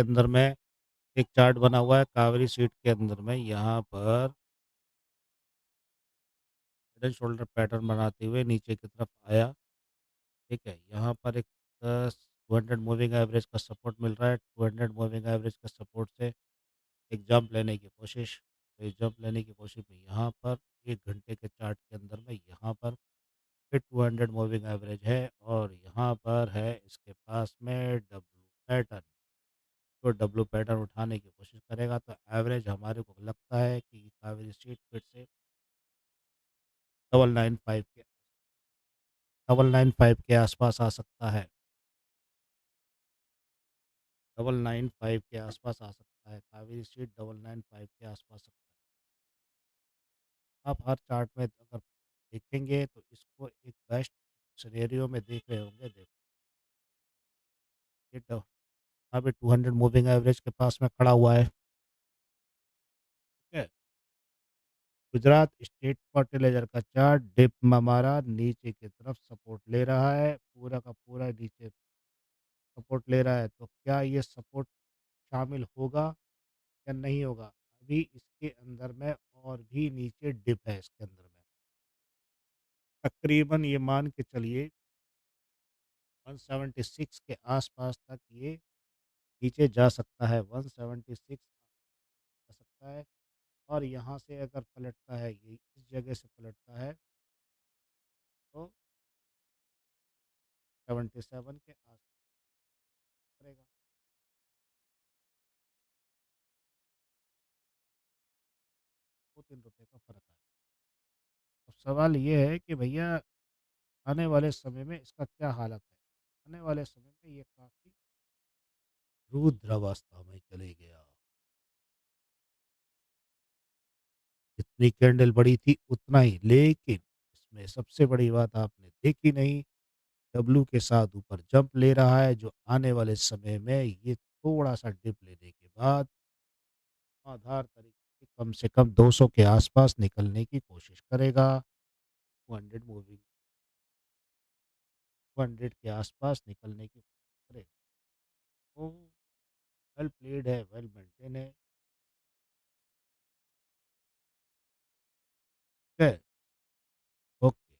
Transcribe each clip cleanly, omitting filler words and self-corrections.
के अंदर में एक चार्ट बना हुआ है कावेरी सीट के अंदर में यहाँ पर हेड एंड शोल्डर पैटर्न बनाते हुए नीचे की तरफ आया, ठीक है? यहाँ पर एक 200 मूविंग एवरेज का सपोर्ट मिल रहा है, 200 मूविंग एवरेज के सपोर्ट से एक जंप लेने की कोशिश, तो ये जंप लेने की कोशिश में यहाँ पर 1 घंटे के चार्ट के अंदर में यहाँ पर फिर 200 मूविंग एवरेज है और यहाँ पर है इसके पास में डब्ल्यू पैटर्न। तो डब्ल्यू पैटर्न उठाने की कोशिश करेगा तो एवरेज हमारे को लगता है कि कावेरी स्ट्रीट फिर से 995 के 995 के आसपास आ सकता है। 995 के आसपास आ सकता है। कावेरी स्ट्रीट 995 के आसपास सकता है। आप हर चार्ट में अगर देखेंगे तो इसको एक बेस्ट सिनेरियो में देख रहे होंगे। देखो ये अभी 200 मूविंग एवरेज के पास में खड़ा हुआ है। ठीक है। गुजरात स्टेट फर्टिलाइजर का चार्ट डिप में हमारा नीचे की तरफ सपोर्ट ले रहा है, पूरा का पूरा नीचे सपोर्ट ले रहा है, तो क्या ये सपोर्ट शामिल होगा या नहीं होगा? अभी इसके अंदर में और भी नीचे डिप है इसके अंदर में। तकरीबन ये मान के चलिए 176 के आस-पास तक ये नीचे जा सकता है, 176 जा सकता है और यहाँ से अगर पलटता है, ये इस जगह से पलटता है तो 77 के आस करेगा। ₹2-3 का फ़र्क आएगा। अब सवाल ये है कि भैया आने वाले समय में इसका क्या हालत है? आने वाले समय में ये काफ़ी रुद्रावस्था में चले गया। जितनी कैंडल बड़ी थी उतना ही, लेकिन इसमें सबसे बड़ी बात आपने देखी नहीं, डब्लू के साथ ऊपर जंप ले रहा है जो आने वाले समय में ये थोड़ा-सा डिप लेने के बाद आधार तरीके से कम से कम 200 के आसपास निकलने की कोशिश करेगा। 200 मूविंग 200 के आसपास निकलने की कोशिश करेगा। तो वेल प्लेड है, वेल मेंटेन है। ठीक है, ओके।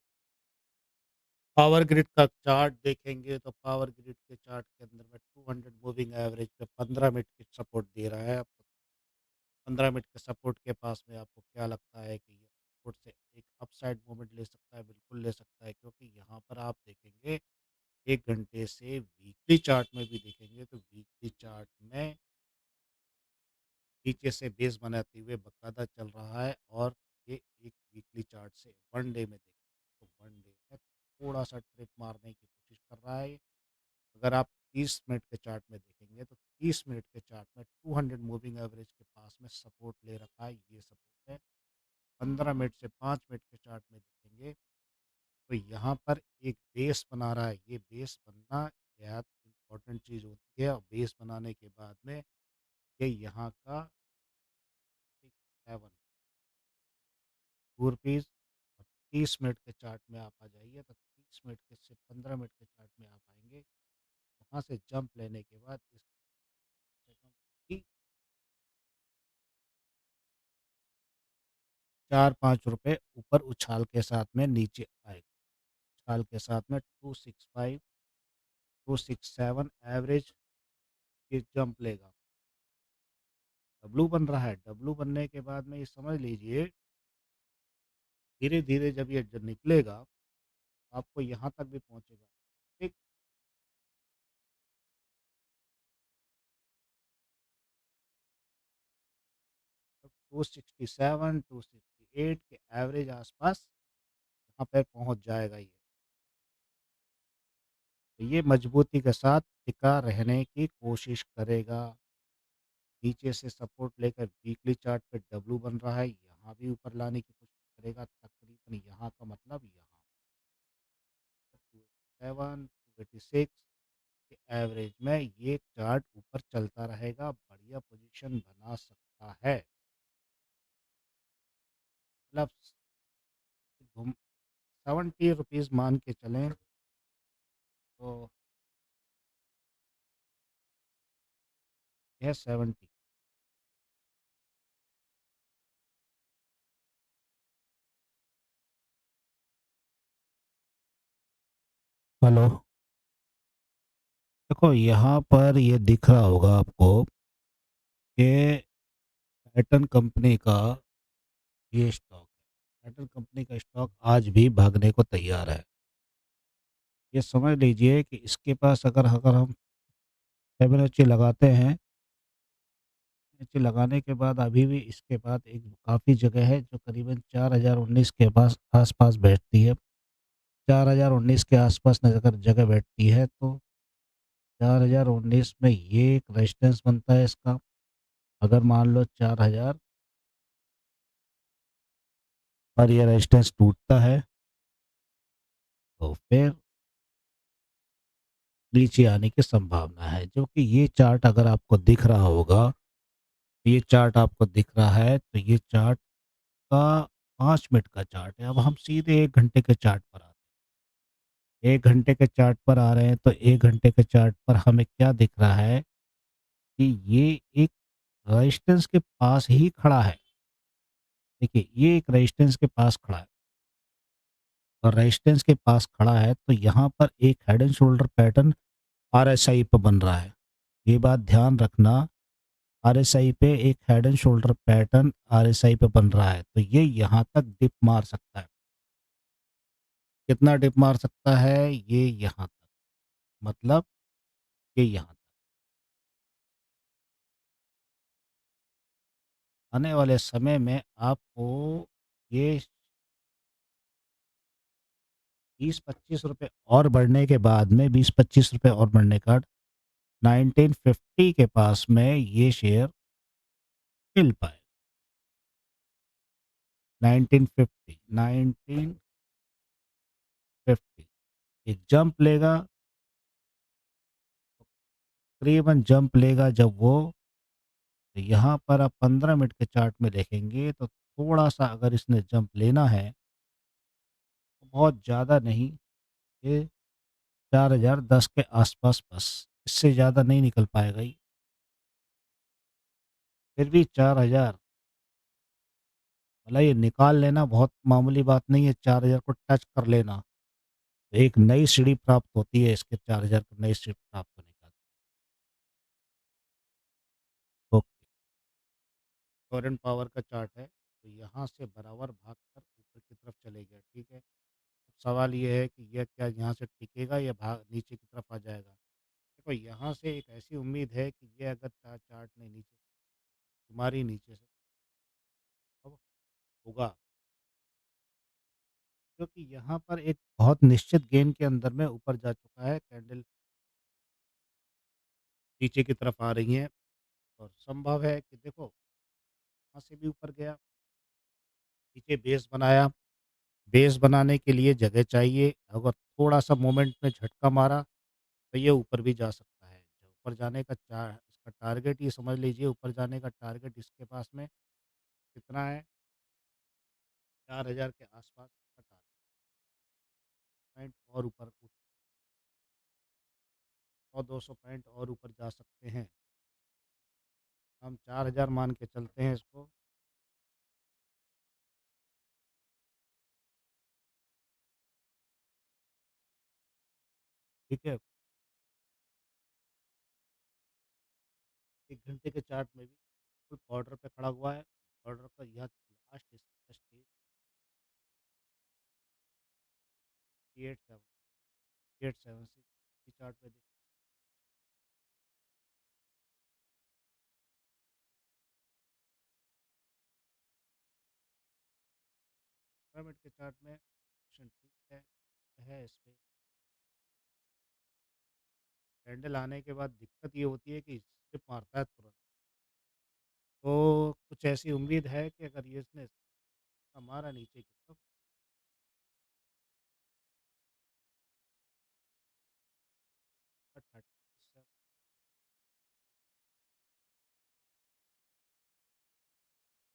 पावर ग्रिड का चार्ट देखेंगे तो पावर ग्रिड के चार्ट के अंदर में 200 मूविंग एवरेज पे 15 मिनट की सपोर्ट दे रहा है आपको। 15 मिनट के सपोर्ट के पास में आपको क्या लगता है कि ये सपोर्ट से एक अपसाइड मूवमेंट ले सकता है? बिल्कुल ले सकता है, क्योंकि यहाँ पर आप देखेंगे 1 घंटे से वीकली चार्ट में भी देखेंगे तो वीकली चार्ट में नीचे से बेस बनाते हुए बकायदा चल रहा है और ये एक वीकली चार्ट से 1 डे में देखें तो 1 डे में थोड़ा-सा ट्रिप मारने की कोशिश कर रहा है। अगर आप 30 मिनट के चार्ट में देखेंगे तो 30 मिनट के चार्ट में 200 मूविंग एवरेज के पास में सपोर्ट ले रखा है, ये सपोर्ट है। 15 मिनट से 5 मिनट के चार्ट में देखेंगे तो यहाँ पर एक बेस बना रहा है। ये बेस बनना बेहद इम्पोर्टेंट चीज़ होती है और बेस बनाने के बाद में ये यहाँ का 7 ₹2 और 30 मिनट के चार्ट में आप आ जाइए तो 30 मिनट के से 15 मिनट के चार्ट में आप आएँगे। वहाँ से जंप लेने के बाद इस से कम कि ₹4-5 ऊपर उछाल के साथ में नीचे आएगा। उछाल के साथ में 265, 267 एवरेज ये जंप लेगा। डब्लू बन रहा है, डब्लू बनने के बाद में ये समझ लीजिए धीरे-धीरे जब ये ज निकलेगा, आपको यहाँ तक भी पहुँचेगा। ठीक, 267, 268 के एवरेज आस-पास यहाँ पे पहुँच जाएगा ये। तो ये मजबूती के साथ टिका रहने की कोशिश करेगा। नीचे से सपोर्ट लेकर वीकली चार्ट पे डब्लू बन रहा है, यहाँ भी ऊपर लाने की कोशिश करेगा। तकरीबन यहाँ का मतलब यहाँ 7, 286 के एवरेज में ये चार्ट ऊपर चलता रहेगा, बढ़िया पोजीशन बना सकता है। मतलब घूम ₹70 मान के चलें तो ये है 70। हेलो। देखो यहाँ पर ये दिख रहा होगा आपको कि पैटर्न कंपनी का ये स्टॉक है। पैटर्न कंपनी का स्टॉक आज भी भागने को तैयार है। ये समझ लीजिए कि इसके पास अगर अगर हम फिबोनाची लगाते हैं, फिबोनाची लगाने के बाद अभी भी इसके बाद एक काफ़ी जगह है जो करीबन 4019 के पास आस-पास बैठती है। 4019 के आस-पास न अगर जगह बैठती है तो 4019 में ये एक रेजिस्टेंस बनता है इसका। अगर मान लो 4000 और ये रेजिस्टेंस टूटता है, तो फिर नीचे आने की संभावना है। जो कि ये चार्ट अगर आपको दिख रहा होगा, ये चार्ट आपको दिख रहा है, तो ये चार्ट का 5 मिनट का चार्ट है। अब हम सीधे 1 घंटे के चार्ट पर आते हैं। 1 घंटे के चार्ट पर आ रहे हैं, तो 1 घंटे के चार्ट पर हमें क्या दिख रहा है कि ये एक रेजिस्टेंस के पास ही खड़ा है। देखिए, ये एक रेजिस्टेंस के पास खड़ा है और रेजिस्टेंस के पास खड़ा है, तो यहाँ पर एक head and shoulder pattern RSI पे बन रहा है। ये बात ध्यान रखना, आरएसआई पे एक head and shoulder pattern RSI पे बन रहा है, तो ये यहाँ तक डिप मार सकता है। कितना डिप मार सकता है? ये यहाँ तक, मतलब ये यहाँ तक। आने वाले समय में आपको ये 20-25 रुपए और बढ़ने के बाद में 20-25 रुपए और बढ़ने का 1950 के पास में ये शेयर हिल पाए। 1950, 1950 एक जंप लेगा, तकरीबन जंप लेगा जब वो, तो यहाँ पर आप 15 मिनट के चार्ट में देखेंगे तो थोड़ा-सा अगर इसने जंप लेना है, तो बहुत ज़्यादा नहीं, ये 4010 के आस-पास बस, इससे ज़्यादा नहीं निकल पाएगा ये। फिर भी 4000 मतलब ये निकाल लेना बहुत मामूली बात नहीं है, 4000 को टच कर लेना। एक नई सीढ़ी प्राप्त होती है इसके, 4000 को नई सीढ़ी प्राप्त होने का। तो टोरेंट पावर का चार्ट है, तो यहाँ से बराबर भागकर ऊपर की तरफ चले गया, ठीक है। अब सवाल ये है कि यह क्या यहाँ से टिकेगा या भाग नीचे की तरफ आ जाएगा? देखो यहाँ से एक ऐसी उम्मीद है कि ये अगर चार्ट ने नीचे, तुम्हारी नीचे से अब होगा, क्योंकि यहाँ पर एक बहुत निश्चित गेन के अंदर में ऊपर जा चुका है, कैंडल नीचे की तरफ आ रही है और संभव है कि देखो यहाँ से भी ऊपर गया, नीचे बेस बनाया, बेस बनाने के लिए जगह चाहिए, अगर थोड़ा-सा मोमेंट में झटका मारा, तो ये ऊपर भी जा सकता है। जो ऊपर जाने का इसका टारगेट ये समझ लीजिए, ऊपर जाने का टारगेट इसके पास में कितना है? 4000 के आस-पास का टारगेट पॉइंट और ऊपर 100-200 पॉइंट और ऊपर जा सकते हैं। हम 4000 मान के चलते हैं इसको, ठीक है? 1 घंटे के चार्ट में भी बिल्कुल बॉर्डर पे खड़ा हुआ है। बॉर्डर का यह लास्ट इसका स्टेज 387, 387 चार्ट पे देखिए, पिरामिड के चार्ट में ऑप्शन ठीक है इस पे। कैंडल आने के बाद दिक्कत ये होती है कि स्लिप मारता है तुरंत। तो कुछ ऐसी उम्मीद है कि अगर ये इसने हमारा नीचे की तरफ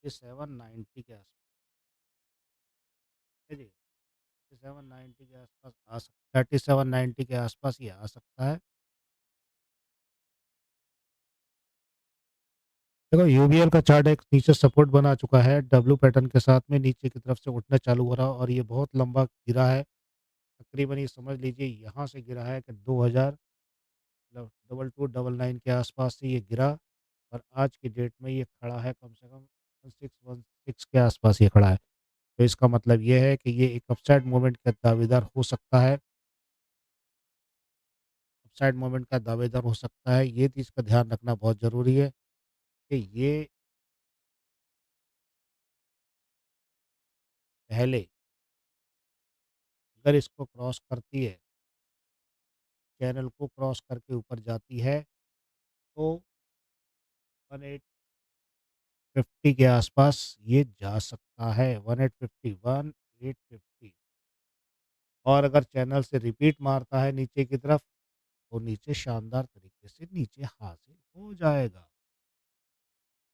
3790 के आसपास है जी, 3790 के आसपास आ सकता, 3790 के आसपास ये आ सकता है। देखो यूवीएल का चार्ट एक नीचे सपोर्ट बना चुका है, डब्लू पैटर्न के साथ में नीचे की तरफ से उठना चालू हो रहा और ये बहुत लंबा गिरा है। तकरीबन ये समझ लीजिए यहाँ से गिरा है कि 2000 मतलब 2299 के आसपास से ये गिरा और आज की डेट में ये खड़ा है कम से कम 1616 के आसपास ये खड़ा है। तो इसका मतलब ये है कि ये एक अपसाइड मूवमेंट का दावेदार हो सकता है, अपसाइड मूवमेंट का दावेदार हो सकता है। ये चीज़ का ध्यान रखना बहुत ज़रूरी है कि ये पहले अगर इसको क्रॉस करती है, चैनल को क्रॉस करके ऊपर जाती है तो 1850 के आसपास ये जा सकता है, 1850 और अगर चैनल से रिपीट मारता है नीचे की तरफ, तो नीचे शानदार तरीके से नीचे हासिल हो जाएगा,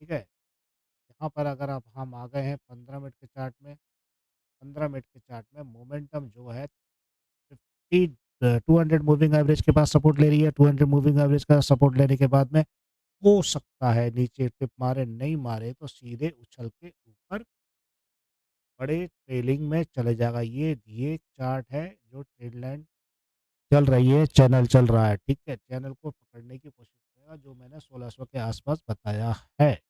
ठीक है? यहाँ पर अगर आप हम आ गए हैं 15 मिनट के चार्ट में, 15 मिनट के चार्ट में मोमेंटम जो है 50 200 मूविंग एवरेज के पास सपोर्ट ले रही है, 200 मूविंग एवरेज का सपोर्ट लेने के बाद में हो सकता है नीचे टिप मारे, नहीं मारे तो सीधे उछल के ऊपर बड़े ट्रेलिंग में चले जाएगा। ये चार्ट है जो ट्रेंड लाइन चल रही है, चैनल चल रहा है, ठीक है? चैनल को पकड़ने की कोशिश करेगा जो मैंने 1600 के आस-पास बताया है।